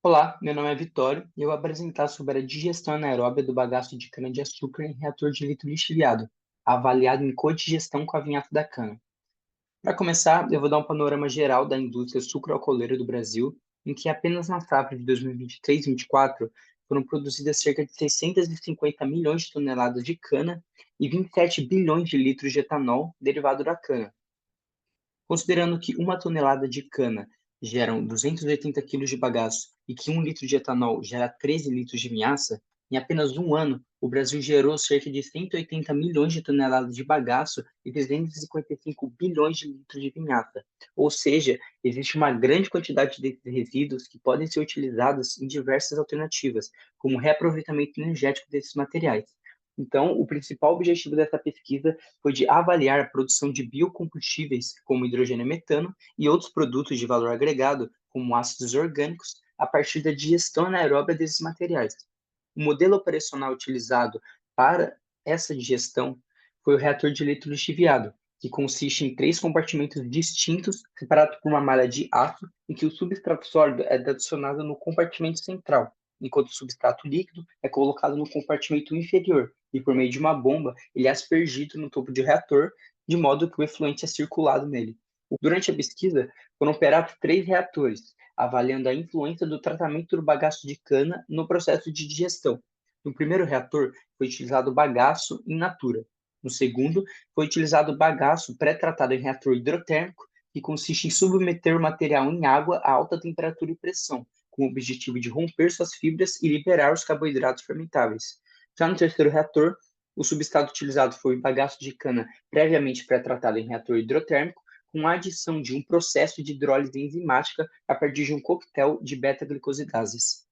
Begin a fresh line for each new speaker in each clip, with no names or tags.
Olá, meu nome é Vitório e eu vou apresentar sobre a digestão anaeróbia do bagaço de cana-de-açúcar em reator de litro lixiviado, avaliado em codigestão com a vinhaça da cana. Para começar, eu vou dar um panorama geral da indústria sucroalcooleira do Brasil, em que apenas na safra de 2023 e 2024 foram produzidas cerca de 650 milhões de toneladas de cana e 27 bilhões de litros de etanol derivado da cana. Considerando que uma tonelada de cana geram 280 quilos de bagaço e que 1 litro de etanol gera 13 litros de vinhaça, em apenas um ano, o Brasil gerou cerca de 180 milhões de toneladas de bagaço e 355 bilhões de litros de vinhaça. Ou seja, existe uma grande quantidade desses resíduos que podem ser utilizados em diversas alternativas, como o reaproveitamento energético desses materiais. Então, o principal objetivo dessa pesquisa foi de avaliar a produção de biocombustíveis, como hidrogênio e metano, e outros produtos de valor agregado, como ácidos orgânicos, a partir da digestão anaeróbia desses materiais. O modelo operacional utilizado para essa digestão foi o reator de leite lixiviado, que consiste em três compartimentos distintos, separados por uma malha de aço, em que o substrato sólido é adicionado no compartimento central, enquanto o substrato líquido é colocado no compartimento inferior, e por meio de uma bomba, ele é aspergido no topo do reator, de modo que o efluente é circulado nele. Durante a pesquisa, foram operados três reatores, avaliando a influência do tratamento do bagaço de cana no processo de digestão. No primeiro reator, foi utilizado bagaço in natura. No segundo, foi utilizado bagaço pré-tratado em reator hidrotérmico, que consiste em submeter o material em água a alta temperatura e pressão, com o objetivo de romper suas fibras e liberar os carboidratos fermentáveis. Já no terceiro reator, o substrato utilizado foi o bagaço de cana previamente pré-tratado em reator hidrotérmico, com a adição de um processo de hidrólise enzimática a partir de um coquetel de beta-glicosidases.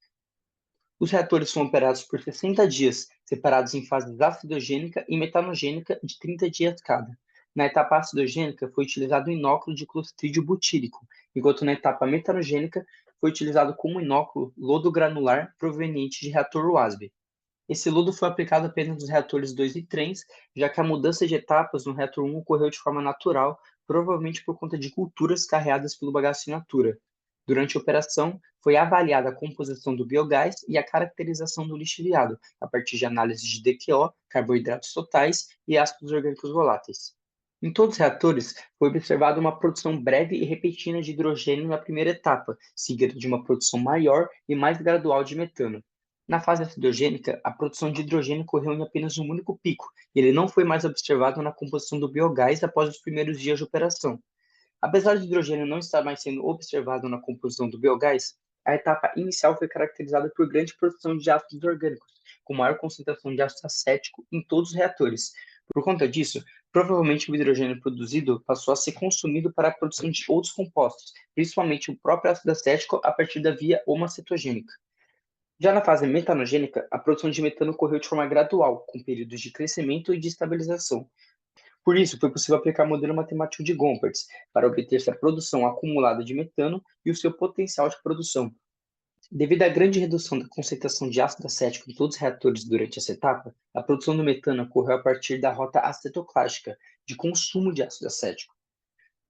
Os reatores são operados por 60 dias, separados em fases acidogênica e metanogênica de 30 dias cada. Na etapa acidogênica, foi utilizado o inóculo de Clostridio butírico, enquanto na etapa metanogênica foi utilizado como inóculo lodo granular proveniente de reator WASB. Esse lodo foi aplicado apenas nos reatores 2 e 3, já que a mudança de etapas no reator 1 ocorreu de forma natural, provavelmente por conta de culturas carreadas pelo bagaço in natura. Durante a operação, foi avaliada a composição do biogás e a caracterização do lixiviado, a partir de análise de DQO, carboidratos totais e ácidos orgânicos voláteis. Em todos os reatores, foi observada uma produção breve e repentina de hidrogênio na primeira etapa, seguida de uma produção maior e mais gradual de metano. Na fase acidogênica, a produção de hidrogênio ocorreu em apenas um único pico, e ele não foi mais observado na composição do biogás após os primeiros dias de operação. Apesar de hidrogênio não estar mais sendo observado na composição do biogás, a etapa inicial foi caracterizada por grande produção de ácidos orgânicos, com maior concentração de ácido acético em todos os reatores. Por conta disso, provavelmente o hidrogênio produzido passou a ser consumido para a produção de outros compostos, principalmente o próprio ácido acético a partir da via homocetogênica. Já na fase metanogênica, a produção de metano ocorreu de forma gradual, com períodos de crescimento e de estabilização. Por isso, foi possível aplicar o modelo matemático de Gompertz para obter-se a produção acumulada de metano e o seu potencial de produção. Devido à grande redução da concentração de ácido acético em todos os reatores durante essa etapa, a produção do metano ocorreu a partir da rota acetoclástica, de consumo de ácido acético.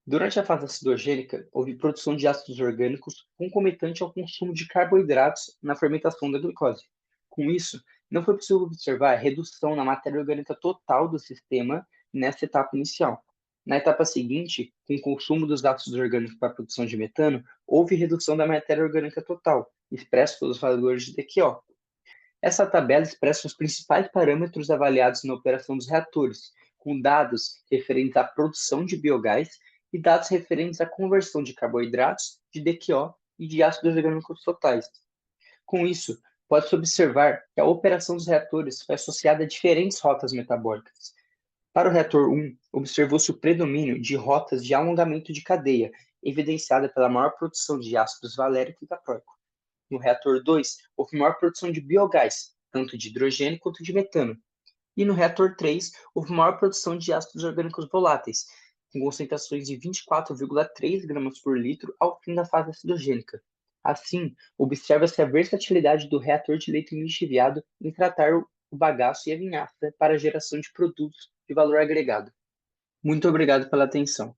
Durante a fase acidogênica, houve produção de ácidos orgânicos concomitante ao consumo de carboidratos na fermentação da glicose. Com isso, não foi possível observar a redução na matéria orgânica total do sistema nessa etapa inicial. Na etapa seguinte, com o consumo dos ácidos orgânicos para a produção de metano, houve redução da matéria orgânica total, expresso pelos valores de DQO. Essa tabela expressa os principais parâmetros avaliados na operação dos reatores, com dados referentes à produção de biogás e dados referentes à conversão de carboidratos, de DQO e de ácidos orgânicos totais. Com isso, pode-se observar que a operação dos reatores foi associada a diferentes rotas metabólicas. Para o reator 1, observou-se o predomínio de rotas de alongamento de cadeia, evidenciada pela maior produção de ácidos valérico e caproico. No reator 2, houve maior produção de biogás, tanto de hidrogênio quanto de metano. E no reator 3, houve maior produção de ácidos orgânicos voláteis, com concentrações de 24,3 gramas por litro ao fim da fase acidogênica. Assim, observa-se a versatilidade do reator de leite lixiviado em tratar o bagaço e a vinhaça para a geração de produtos de valor agregado. Muito obrigado pela atenção.